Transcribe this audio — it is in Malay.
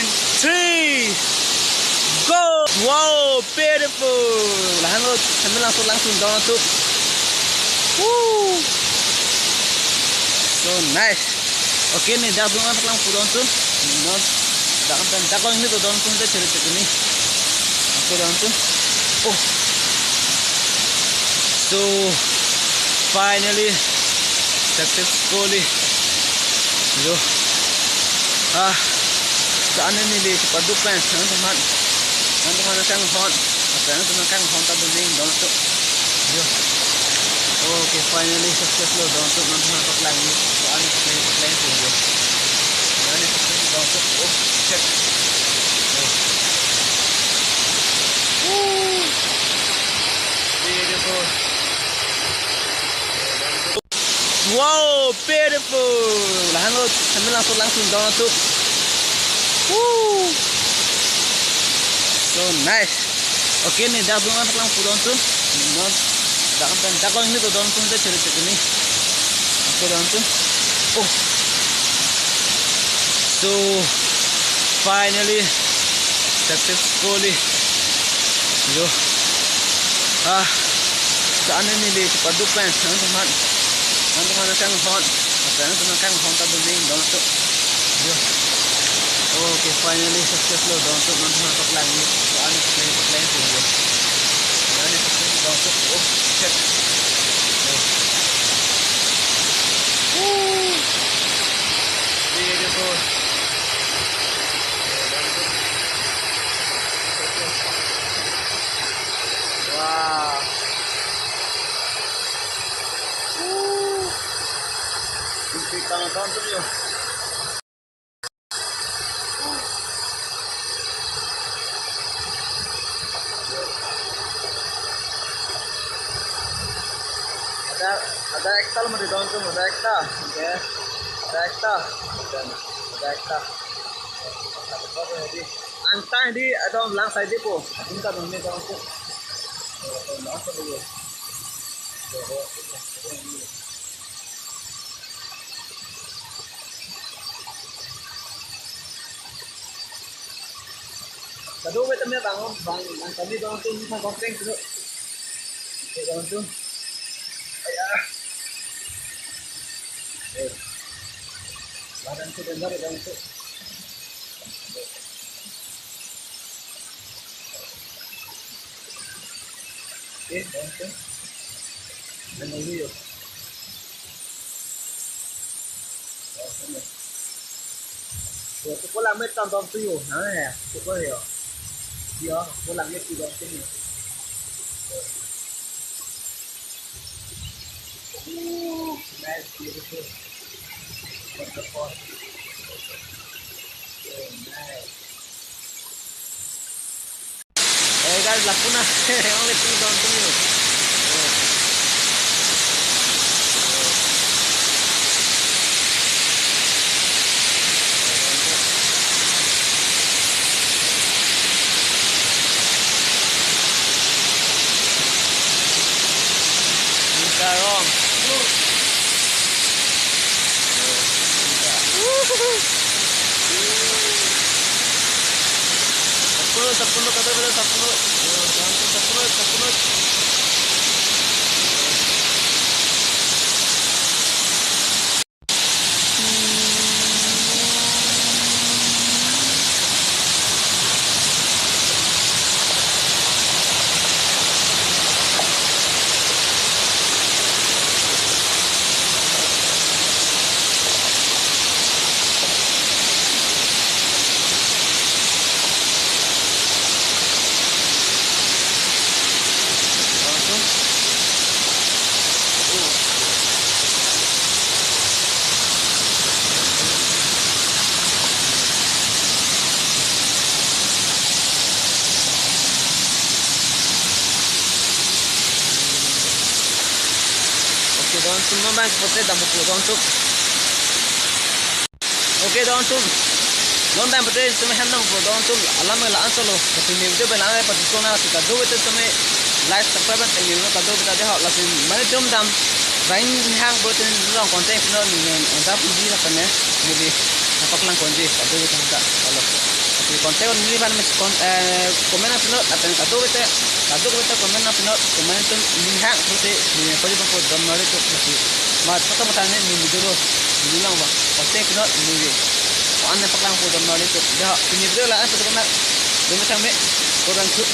and 3 go. Wow, beautiful. Lahan lo langsung down tu. Woo, so nice. Okay ni dah bunga lang pudon tu. No, dah kau ini tu down tu dah cerita ni. Aku down tu. Oh, so finally successfully. Yo, saan ni di padukan, teman-teman. Teman-teman kang hon, teman-teman kang hon tak boleh down tu. Yo, okay finally successful down tu teman-teman tak lagi. Soalnya plan tu yo. Ini down tu. Oh, check. Woo, beautiful. Wow, beautiful. Lahan lo langsung down tu. Woo, so nice. Okay ni dah bunga lang pudon tu. No, dah kau ini tu down tu dah cerita ni. Aku down tu. Oh, so finally successfully. Yo, saan ni di padukan, teman-teman. Teman-teman kang hon, teman-teman kang hon tak boleh down tu. Yo, okay finally successful down tu teman-teman tak lagi. Soalnya plan tu yo. Ini down tu. Oh, check. Woo, beautiful. Wow. Kita down tu yo. Ada ektal mo down tu, ada ektal. Okay. Ada ektal. Ada ektal. Antah di ada lang side po. Kita doon ni down tu. Lang sa dulo. Kado betul ni bangun kami down tu ni kontreng tu. Down tu. Ayah. Badan tu dengar down tu. Okay, down tu. Dengar dulu. Yo, tu pula met down tu yo. Ya, tu pula yo. Yo, pula met down tu ni. Nice, beautiful. Waterfall. So nice. Hey guys, laku na. Only two down to you. Wrong. Sepuluh kata bela 10. Doon semua bang putih dah buku doon tu. Okay doon tu. Doon bang putih semua hendak buku doon tu. Alam lah ansalo. Tapi ni video benar apa tu kona tu kado itu semua like subscribe dan you kado kita deh hot lasin. Mana jom dam. Rain hang putih orang konten pun ni. Entah puji lah kan ya. Jadi apa kelang konten kado kita tak kalau. konten ini ban mes komen na pinot aten kadu bete komen na pinot komen tu lihat putih ni pagi pun dom nari tu masih mat satu mata ni ni dulu bilang bah konten pinot ni ane paklang pun dom nari tu dah ini video lah satu kena demi sampai kurang tu